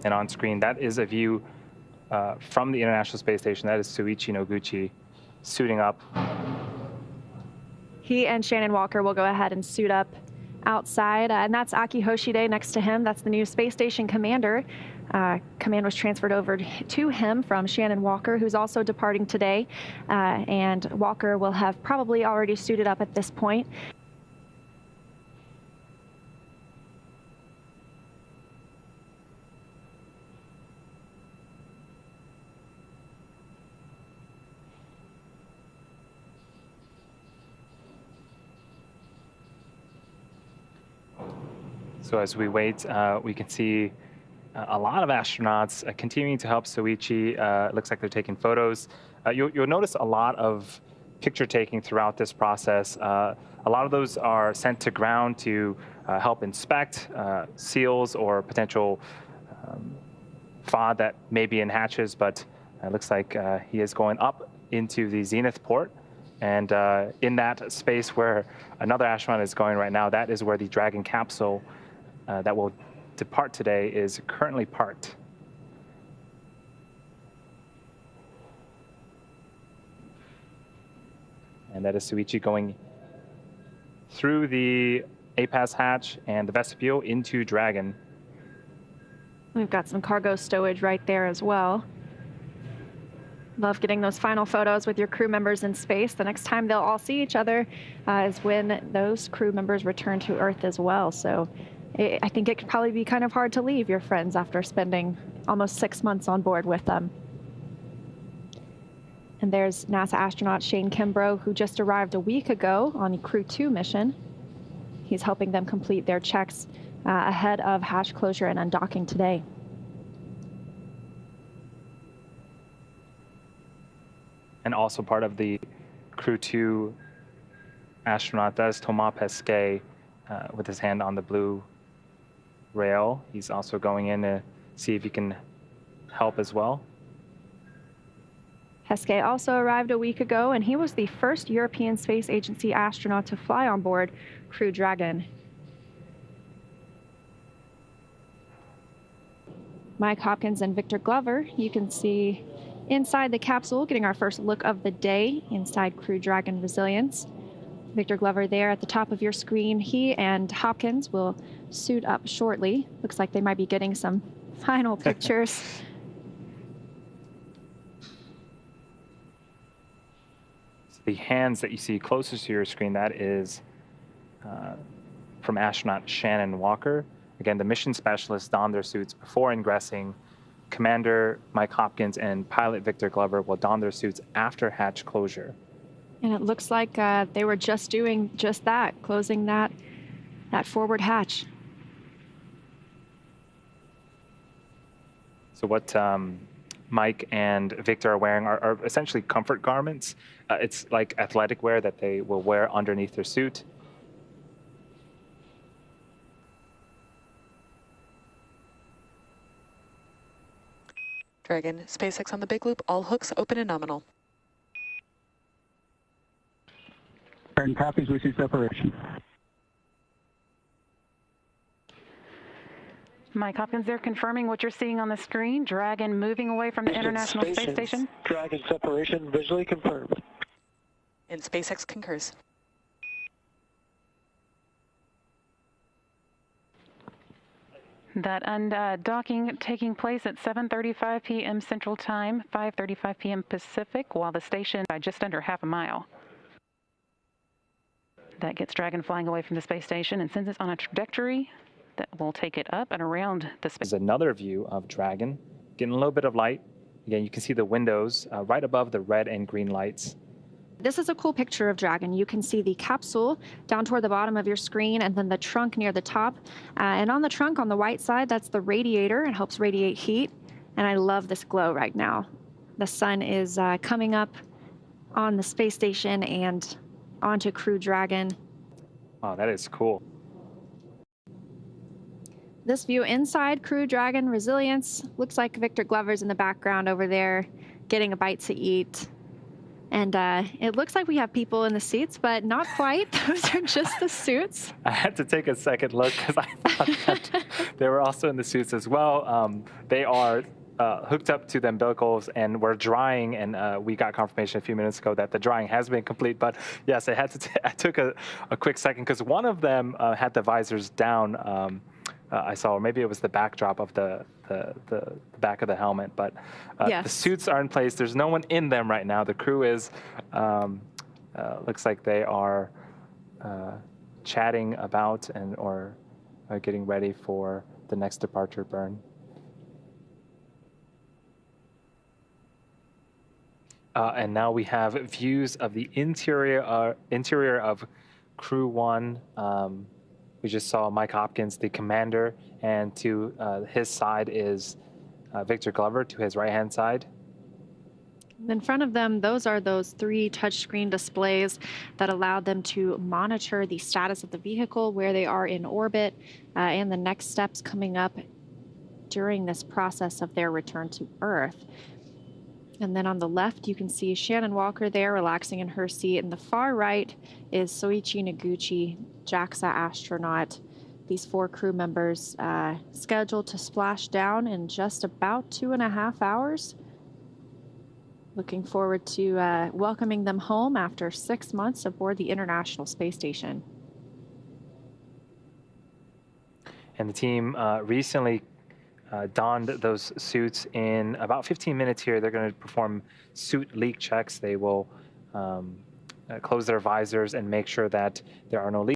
And on screen, that is a view from the International Space Station. That is Soichi Noguchi suiting up. He and Shannon Walker will go ahead and suit up outside, and that's Aki Hoshide next to him. That's the new space station commander. Command was transferred over to him from Shannon Walker, who's also departing today, and Walker will have probably already suited up at this point. So as we wait, we can see a lot of astronauts continuing to help Soichi. It looks like they're taking photos. You'll notice a lot of picture taking throughout this process. A lot of those are sent to ground to help inspect seals or potential FOD that may be in hatches, but it looks like he is going up into the zenith port. And in that space where another astronaut is going right now, that is where the Dragon capsule that will depart today is currently parked. And that is Soichi going through the APAS hatch and the vestibule into Dragon. We've got some cargo stowage right there as well. Love getting those final photos with your crew members in space. The next time they'll all see each other is when those crew members return to Earth as well. So I think it could probably be kind of hard to leave your friends after spending almost 6 months on board with them. And there's NASA astronaut Shane Kimbrough, who just arrived a week ago on the Crew 2 mission. He's helping them complete their checks ahead of hatch closure and undocking today. And also part of the Crew 2 astronaut, that is Thomas Pesquet with his hand on the blue rail. He's also going in to see if he can help as well. Pesquet also arrived a week ago, and he was the first European Space Agency astronaut to fly on board Crew Dragon. Mike Hopkins and Victor Glover, you can see inside the capsule, getting our first look of the day inside Crew Dragon Resilience. Victor Glover there at the top of your screen. He and Hopkins will suit up shortly. Looks like they might be getting some final pictures. The hands that you see closest to your screen, that is from astronaut Shannon Walker. Again, the mission specialists don their suits before ingressing. Commander Mike Hopkins and pilot Victor Glover will don their suits after hatch closure. And it looks like they were just doing just that, closing that forward hatch. So what Mike and Victor are wearing are essentially comfort garments. It's like athletic wear that they will wear underneath their suit. Dragon, SpaceX on the big loop, all hooks open and nominal. Dragon copies, we see separation. Mike Hopkins there confirming what you're seeing on the screen. Dragon moving away from the International Space Station. Dragon separation visually confirmed. And SpaceX concurs. That undocking taking place at 7:35 p.m. Central Time, 5:35 p.m. Pacific, while the station by just under half a mile. That gets Dragon flying away from the space station and sends it on a trajectory that will take it up and around the space. There's another view of Dragon, getting a little bit of light. Again, you can see the windows right above the red and green lights. This is a cool picture of Dragon. You can see the capsule down toward the bottom of your screen and then the trunk near the top. And on the trunk on the white side, that's the radiator. It helps radiate heat. And I love this glow right now. The sun is coming up on the space station and onto Crew Dragon. Wow, that is cool. This view inside Crew Dragon Resilience looks like Victor Glover's in the background over there getting a bite to eat. And it looks like we have people in the seats, but not quite. Those are just the suits. I had to take a second look because I thought that they were also in the suits as well. They are hooked up to the umbilicals and we're drying, and we got confirmation a few minutes ago that the drying has been complete. But yes, I took a quick second because one of them had the visors down. I saw, or maybe it was the backdrop of the back of the helmet, but Yes. The suits are in place. There's no one in them right now. The crew is, looks like they are chatting about or getting ready for the next departure burn. And now we have views of the interior of Crew 1. We just saw Mike Hopkins, the commander, and to his side is Victor Glover, to his right-hand side. In front of them, those are those 3 touchscreen displays that allow them to monitor the status of the vehicle, where they are in orbit, and the next steps coming up during this process of their return to Earth. And then on the left, you can see Shannon Walker there relaxing in her seat. And the far right is Soichi Noguchi, JAXA astronaut. These 4 crew members scheduled to splash down in just about 2.5 hours. Looking forward to welcoming them home after 6 months aboard the International Space Station. And the team recently donned those suits. In about 15 minutes here, they're going to perform suit leak checks. They will close their visors and make sure that there are no leaks.